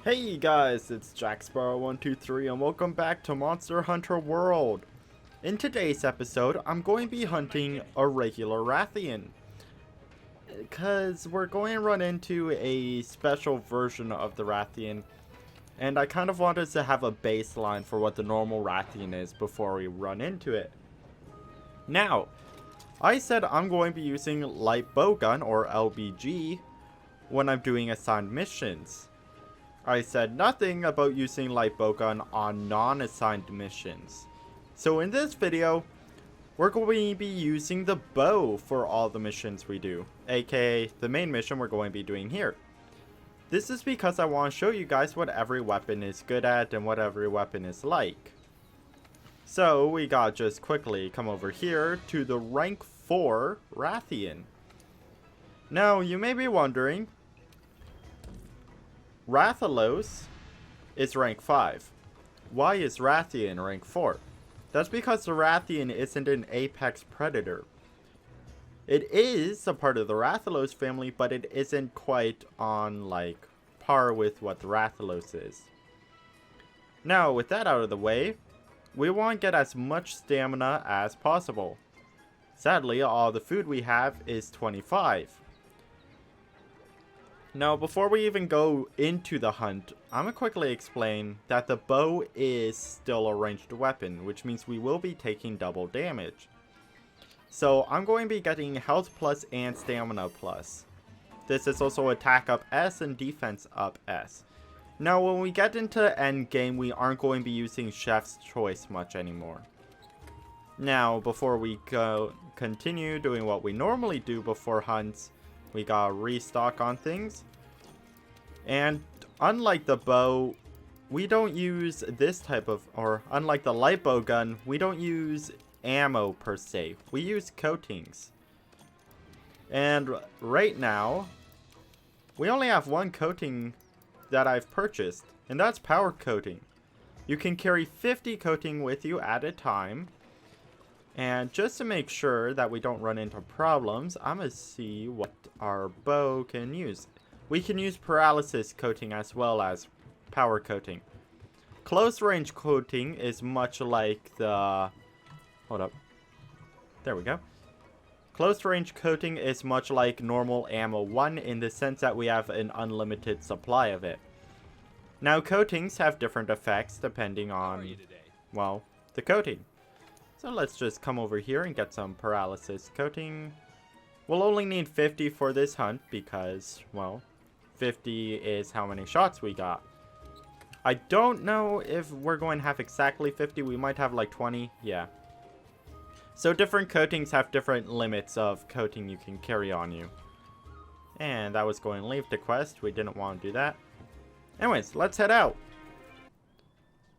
Hey guys, it's JackSparrow123 and welcome back to Monster Hunter World. In today's episode, I'm going to be hunting a regular Rathian, because we're going to run into a special version of the Rathian, and I kind of wanted to have a baseline for what the normal Rathian is before we run into it. Now, I said I'm going to be using Light Bowgun, or LBG, when I'm doing assigned missions. I said nothing about using Light Bowgun on non-assigned missions. So in this video, we're going to be using the bow for all the missions we do, aka the main mission we're going to be doing here. This is because I want to show you guys what every weapon is good at and what every weapon is like. So we gotta just quickly come over here to the rank 4 Rathian. Now you may be wondering, Rathalos is rank 5. Why is Rathian rank 4? That's because the Rathian isn't an apex predator. It is a part of the Rathalos family, but it isn't quite on like par with what the Rathalos is. Now with that out of the way, we want to get as much stamina as possible. Sadly, all the food we have is 25. Now, before we even go into the hunt, I'm going to quickly explain that the bow is still a ranged weapon, which means we will be taking double damage. So, I'm going to be getting health plus and stamina plus. This is also attack up S and defense up S. Now, when we get into end game, we aren't going to be using Chef's Choice much anymore. Now, before we continue doing what we normally do before hunts, we gotta restock on things. And unlike the bow, we don't use this type of, or unlike the light bow gun, we don't use ammo per se. We use coatings. And right now, we only have one coating that I've purchased, and that's power coating. You can carry 50 coating with you at a time. And just to make sure that we don't run into problems, I'm going to see what our bow can use. We can use Paralysis Coating as well as Power Coating. Close range coating is much like the... Hold up. There we go. Close range coating is much like normal ammo 1 in the sense that we have an unlimited supply of it. Now coatings have different effects depending on, well, the coating. So let's just come over here and get some Paralysis Coating. We'll only need 50 for this hunt because, well, 50 is how many shots we got. I don't know if we're going to have exactly 50. We might have like 20. Yeah. So different coatings have different limits of coating you can carry on you. And that was going to leave the quest. We didn't want to do that. Anyways, let's head out.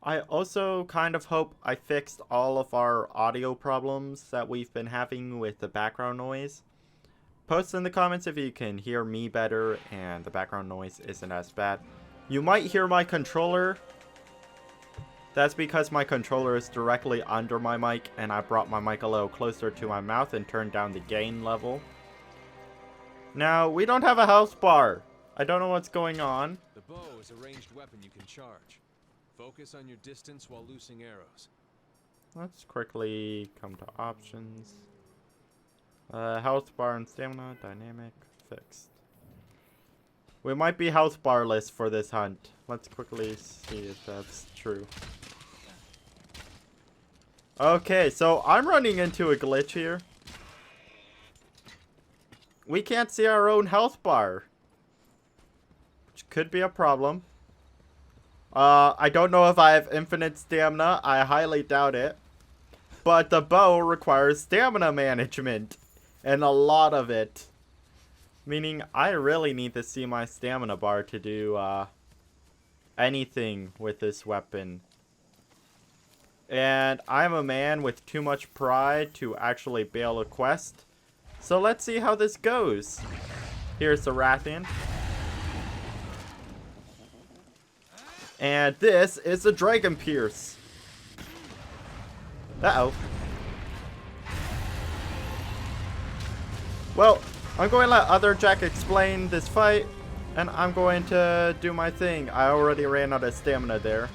I also kind of hope I fixed all of our audio problems that we've been having with the background noise. Post in the comments if you can hear me better and the background noise isn't as bad. You might hear my controller. That's because my controller is directly under my mic and I brought my mic a little closer to my mouth and turned down the gain level. Now, we don't have a health bar. I don't know what's going on. The bow is a ranged weapon you can charge. Focus on your distance while loosing arrows. Let's quickly come to options. Health bar and stamina, dynamic, fixed. We might be health barless for this hunt. Let's quickly see if that's true. Okay, so I'm running into a glitch here. We can't see our own health bar, which could be a problem. I don't know if I have infinite stamina. I highly doubt it. But the bow requires stamina management. And a lot of it. Meaning I really need to see my stamina bar to do anything with this weapon. And I'm a man with too much pride to actually bail a quest. So let's see how this goes. Here's the Rathian. And this is the Dragon Pierce. Uh-oh. Well, I'm going to let other Jack explain this fight. And I'm going to do my thing. I already ran out of stamina there.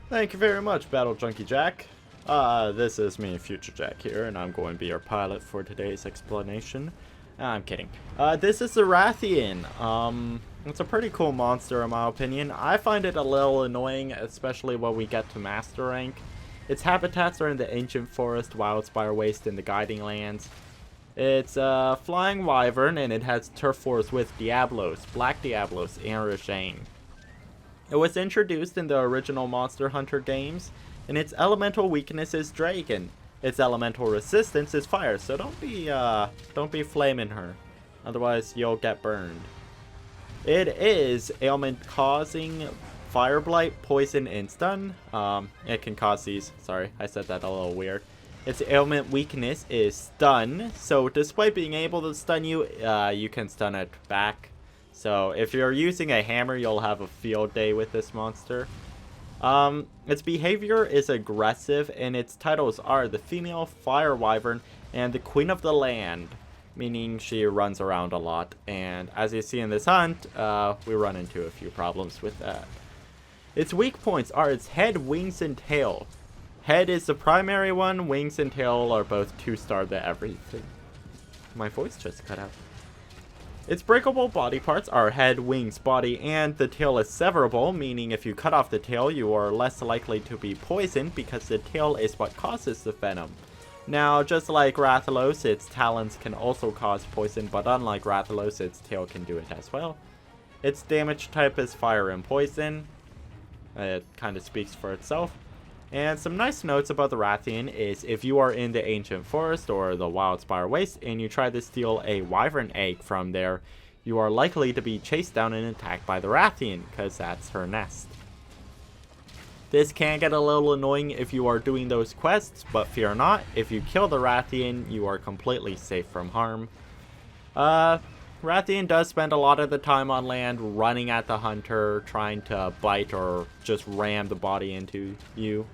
Thank you very much, Battle Junkie Jack. This is me, Future Jack here, and I'm going to be your pilot for today's explanation. I'm kidding. This is the Rathian. It's a pretty cool monster in my opinion. I find it a little annoying, especially when we get to Master Rank. Its habitats are in the Ancient Forest, Wildspire Waste, and the Guiding Lands. It's a flying wyvern, and it has turf wars with Diablos, Black Diablos, and Rathian. It was introduced in the original Monster Hunter games, and its elemental weakness is Dragon. Its elemental resistance is fire, so don't be flaming her, otherwise you'll get burned. It is ailment causing Fire Blight, Poison, and Stun. It can cause these. Sorry, I said that a little weird. Its ailment weakness is Stun, so despite being able to stun you, you can stun it back. So if you're using a hammer, you'll have a field day with this monster. Its behavior is aggressive, and its titles are the Female Fire Wyvern and the Queen of the Land, meaning she runs around a lot. And as you see in this hunt, we run into a few problems with that. Its weak points are its head, wings, and tail. Head is the primary one, wings and tail are both 2-star to everything. My voice just cut out. Its breakable body parts are head, wings, body, and the tail is severable, meaning if you cut off the tail, you are less likely to be poisoned because the tail is what causes the venom. Now, just like Rathalos, its talons can also cause poison, but unlike Rathalos, its tail can do it as well. Its damage type is fire and poison. It kind of speaks for itself. And some nice notes about the Rathian is if you are in the Ancient Forest or the Wildspire Waste and you try to steal a wyvern egg from there, you are likely to be chased down and attacked by the Rathian, because that's her nest. This can get a little annoying if you are doing those quests, but fear not, if you kill the Rathian, you are completely safe from harm. Rathian does spend a lot of the time on land running at the hunter, trying to bite or just ram the body into you.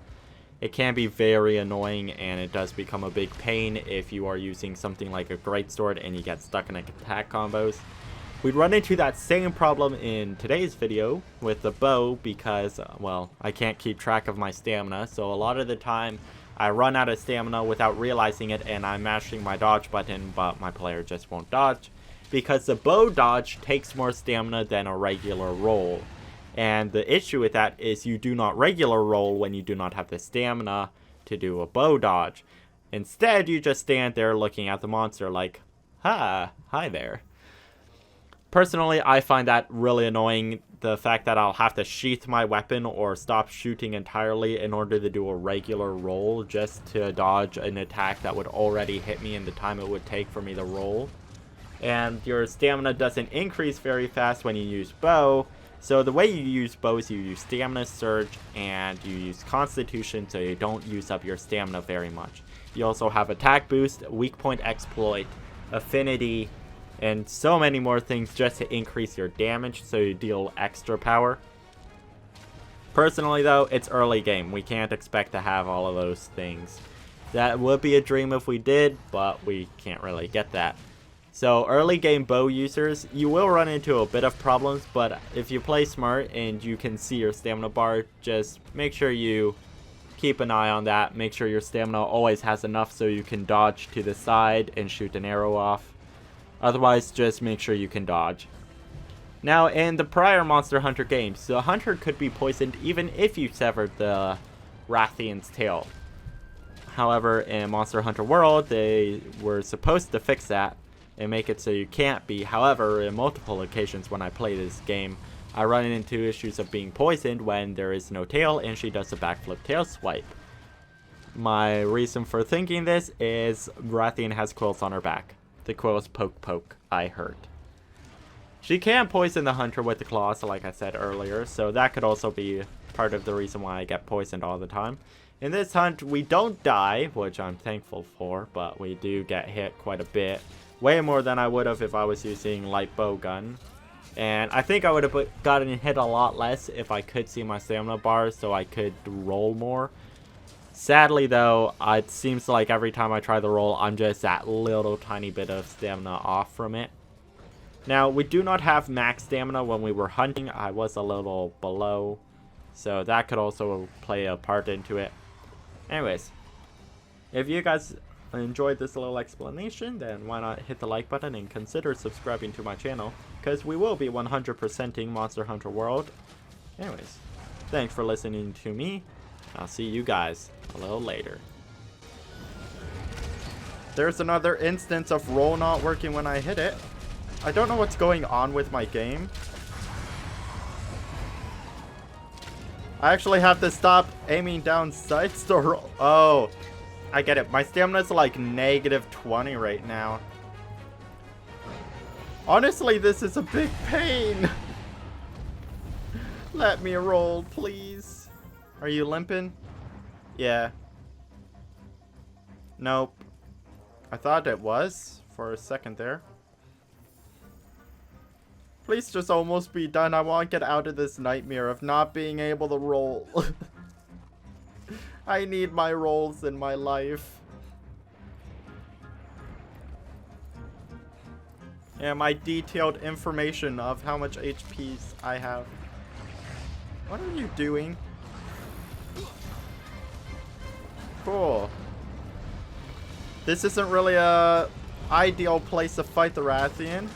It can be very annoying, and it does become a big pain if you are using something like a greatsword and you get stuck in attack combos. We'd run into that same problem in today's video with the bow because, well, I can't keep track of my stamina, so a lot of the time I run out of stamina without realizing it and I'm mashing my dodge button, but my player just won't dodge because the bow dodge takes more stamina than a regular roll. And the issue with that is you do not regular roll when you do not have the stamina to do a bow dodge. Instead, you just stand there looking at the monster like, hi there. Personally, I find that really annoying, the fact that I'll have to sheath my weapon or stop shooting entirely in order to do a regular roll just to dodge an attack that would already hit me in the time it would take for me to roll. And your stamina doesn't increase very fast when you use bow. So the way you use bows, you use Stamina Surge and you use Constitution, so you don't use up your stamina very much. You also have Attack Boost, Weak Point Exploit, Affinity, and so many more things just to increase your damage, so you deal extra power. Personally though, it's early game. We can't expect to have all of those things. That would be a dream if we did, but we can't really get that. So early game bow users, you will run into a bit of problems, but if you play smart and you can see your stamina bar, just make sure you keep an eye on that. Make sure your stamina always has enough so you can dodge to the side and shoot an arrow off. Otherwise, just make sure you can dodge. Now, in the prior Monster Hunter games, the hunter could be poisoned even if you severed the Rathian's tail. However, in Monster Hunter World, they were supposed to fix that and make it so you can't be. However, in multiple occasions when I play this game, I run into issues of being poisoned when there is no tail and she does a backflip tail swipe. My reason for thinking this is Rathian has quills on her back. The quills poke, I heard. She can poison the hunter with the claws, like I said earlier, so that could also be part of the reason why I get poisoned all the time. In this hunt, we don't die, which I'm thankful for, but we do get hit quite a bit. Way more than I would have if I was using light bow gun. And I think I would have gotten hit a lot less if I could see my stamina bar so I could roll more. Sadly though, it seems like every time I try the roll, I'm just that little tiny bit of stamina off from it. Now, we do not have max stamina when we were hunting. I was a little below, so that could also play a part into it. Anyways, if you guys enjoyed this little explanation, then why not hit the like button and consider subscribing to my channel, because we will be 100%ing Monster Hunter World. Anyways, thanks for listening to me. I'll see you guys a little later. There's another instance of roll not working when I hit it. I don't know what's going on with my game. I actually have to stop aiming down sights to roll. Oh, I get it. My stamina's like -20 right now. Honestly, this is a big pain. Let me roll, please. Are you limping? Yeah. Nope. I thought it was for a second there. Please just almost be done. I want to get out of this nightmare of not being able to roll. I need my rolls in my life. And my detailed information of how much HPs I have. What are you doing? Cool. This isn't really a ideal place to fight the Rathian.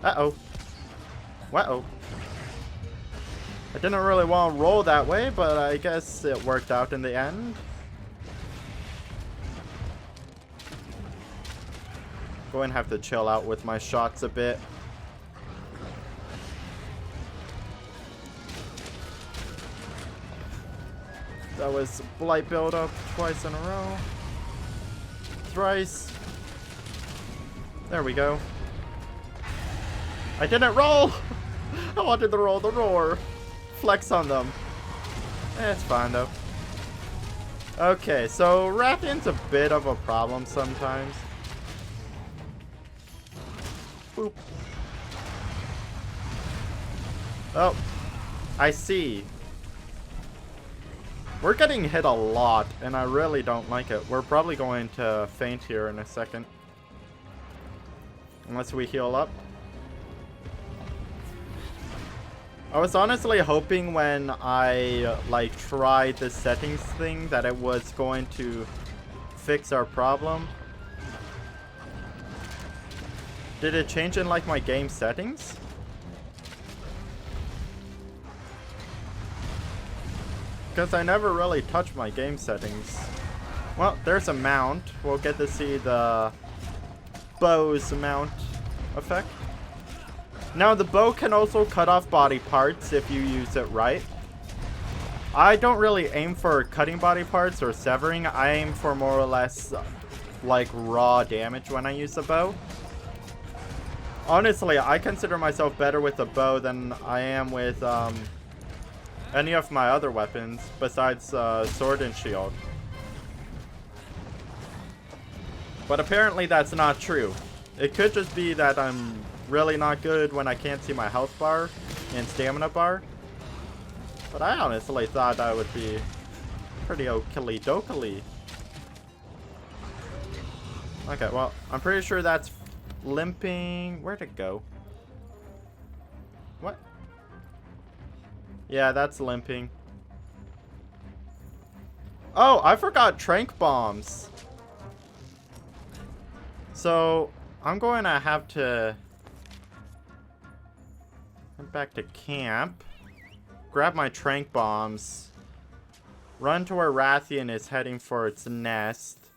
Uh-oh. Uh-oh. I didn't really want to roll that way, but I guess it worked out in the end. Going to have to chill out with my shots a bit. That was blight buildup twice in a row. Thrice. There we go. I didn't roll! I wanted to roll the roar. Flex on them. It's fine though. Okay, so Rathian's a bit of a problem sometimes. Boop. Oh, I see. We're getting hit a lot, and I really don't like it. We're probably going to faint here in a second. Unless we heal up. I was honestly hoping when I like tried the settings thing that it was going to fix our problem. Did it change in like my game settings? Because I never really touched my game settings. Well, there's a mount. We'll get to see the bow's mount effect. Now, the bow can also cut off body parts if you use it right. I don't really aim for cutting body parts or severing. I aim for more or less like raw damage when I use the bow. Honestly, I consider myself better with the bow than I am with any of my other weapons besides sword and shield. But apparently that's not true. It could just be that I'm really not good when I can't see my health bar and stamina bar. But I honestly thought I would be pretty oaky dokily. Okay, well, I'm pretty sure that's limping. Where'd it go? What? Yeah, that's limping. Oh, I forgot trank bombs. So, I'm going to have to head back to camp, grab my trank bombs, run to where Rathian is heading for its nest,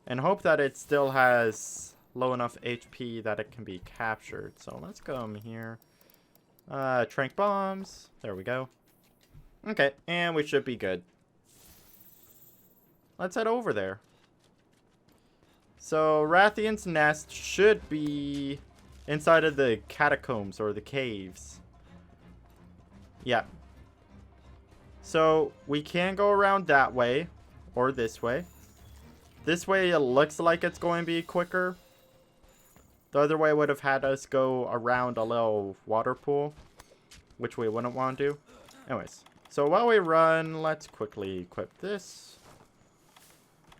and hope that it still has low enough HP that it can be captured. So let's come here. Trank bombs. There we go. Okay, and we should be good. Let's head over there. So Rathian's nest should be inside of the catacombs or the caves. Yeah. So we can go around that way or this way. This way it looks like it's going to be quicker. The other way would have had us go around a little water pool, which we wouldn't want to do. Anyways, so while we run, let's quickly equip this.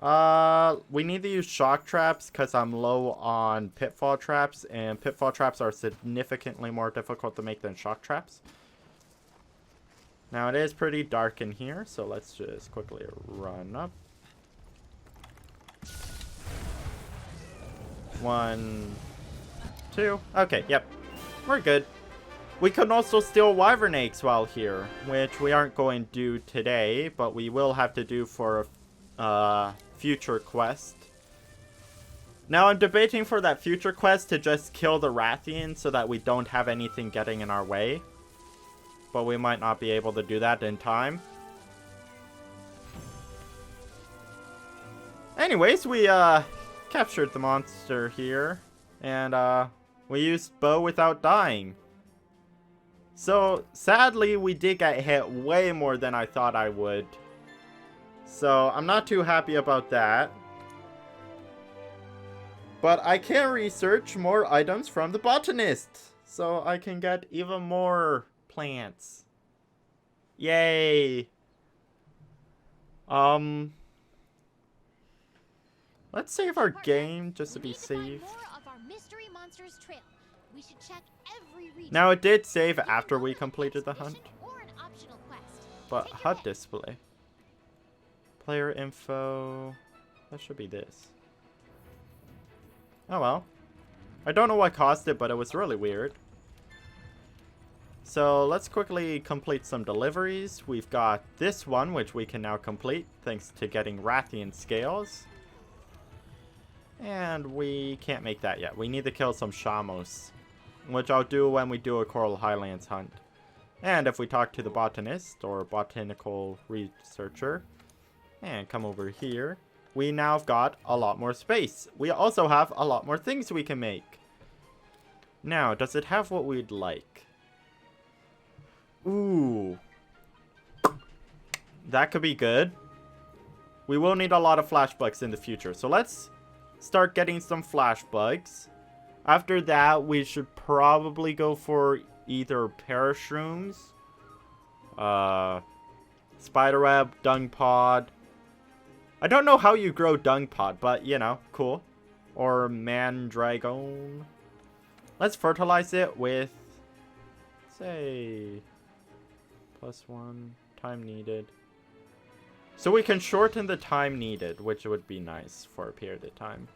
We need to use shock traps because I'm low on pitfall traps, and pitfall traps are significantly more difficult to make than shock traps. Now it is pretty dark in here, so let's just quickly run up. 1, 2. Okay, yep. We're good. We can also steal wyvern eggs while here, which we aren't going to do today, but we will have to do for a future quest. Now I'm debating for that future quest to just kill the Rathian so that we don't have anything getting in our way. But we might not be able to do that in time. Anyways, we captured the monster here. And we used bow without dying. So, sadly, we did get hit way more than I thought I would. So, I'm not too happy about that. But I can research more items from the botanist. So, I can get even more plants. Yay! Let's save our game just to be safe. Now it did save after we completed the hunt. But HUD display. Player info. That should be this. Oh well. I don't know what caused it, but it was really weird. So let's quickly complete some deliveries. We've got this one, which we can now complete thanks to getting Wrathian scales. And we can't make that yet. We need to kill some Shamos, which I'll do when we do a Coral Highlands hunt. And if we talk to the botanist or botanical researcher and come over here, we now have got a lot more space. We also have a lot more things we can make. Now, does it have what we'd like? Ooh. That could be good. We will need a lot of flash bugs in the future. So let's start getting some flash bugs. After that, we should probably go for either parashrooms, spiderweb, dung pod. I don't know how you grow dung pod, but you know, cool. Or mandragon. Let's fertilize it with, say, +1 time needed. So we can shorten the time needed, which would be nice for a period of time.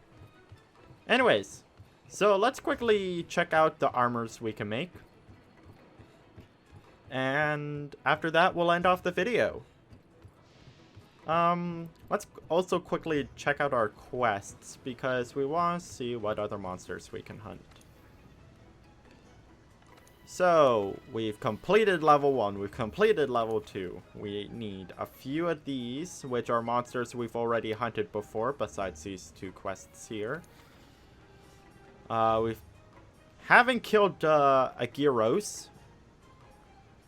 Anyways, so let's quickly check out the armors we can make. And after that, we'll end off the video. Let's also quickly check out our quests because we want to see what other monsters we can hunt. So, we've completed level 1, we've completed level 2. We need a few of these, which are monsters we've already hunted before, besides these 2 quests here. We haven't killed a Gyros.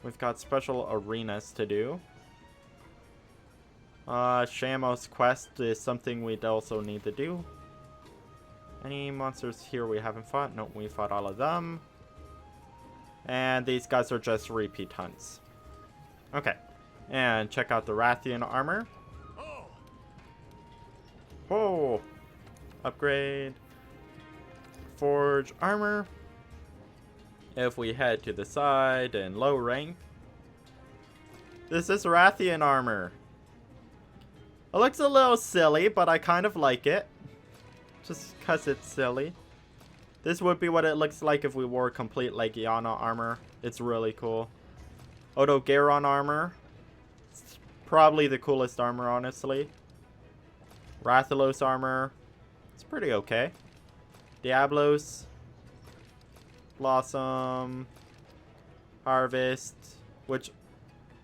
We've got special arenas to do. Shamos quest is something we'd also need to do. Any monsters here we haven't fought? Nope, we fought all of them. And these guys are just repeat hunts. Okay. And check out the Wrathian Armor. Oh! Upgrade. Forge Armor. If we head to the side and low rank. This is Wrathian Armor. It looks a little silly, but I kind of like it. Just because it's silly. This would be what it looks like if we wore complete Legiana armor. It's really cool. Odogaron armor. It's probably the coolest armor, honestly. Rathalos armor. It's pretty okay. Diablos. Blossom. Harvest. Which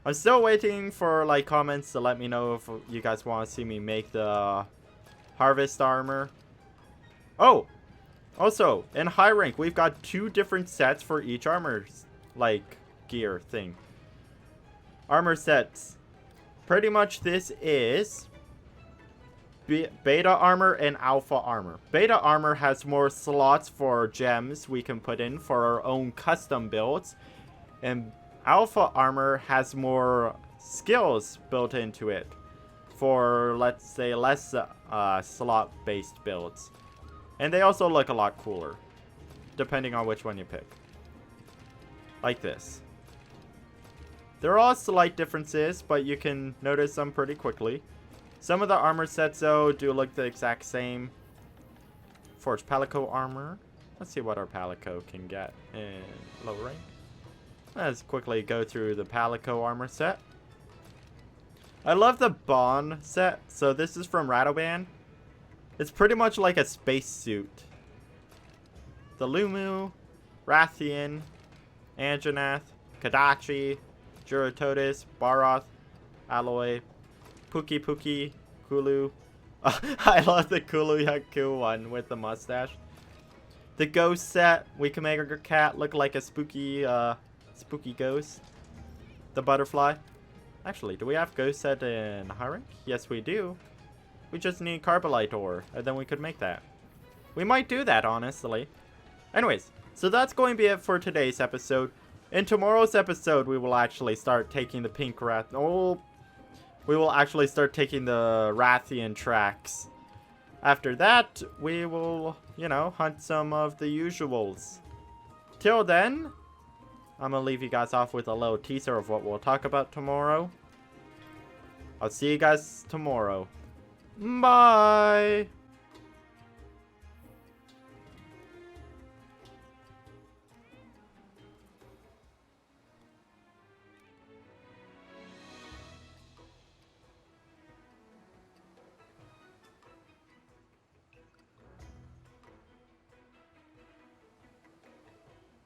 I'm still waiting for like comments to let me know if you guys want to see me make the Harvest armor. Oh! Also, in high rank, we've got 2 different sets for each armor, like, gear thing. Armor sets. Pretty much this is beta armor and alpha armor. Beta armor has more slots for gems we can put in for our own custom builds. And alpha armor has more skills built into it for, let's say, less slot-based builds. And they also look a lot cooler, depending on which one you pick. Like this. There are slight differences, but you can notice them pretty quickly. Some of the armor sets, though, do look the exact same. Forged Palico Armor. Let's see what our Palico can get in low rank. Let's quickly go through the Palico Armor set. I love the Bond set. So this is from Rathian. It's pretty much like a spacesuit. The Lumu, Rathian, Anjanath, Kadachi, Juratotis, Baroth, Alloy, Puki, Kulu. I love the Kulu Yaku one with the mustache. The ghost set, we can make our cat look like a spooky ghost. The butterfly. Actually, do we have ghost set in high rank? Yes, we do. We just need Carbolite ore, and then we could make that. We might do that, honestly. Anyways, so that's going to be it for today's episode. In tomorrow's episode, we will actually start taking the pink rat. Oh, we will actually start taking the Wrathian tracks. After that, we will, you know, hunt some of the usuals. Till then, I'm gonna leave you guys off with a little teaser of what we'll talk about tomorrow. I'll see you guys tomorrow. Bye!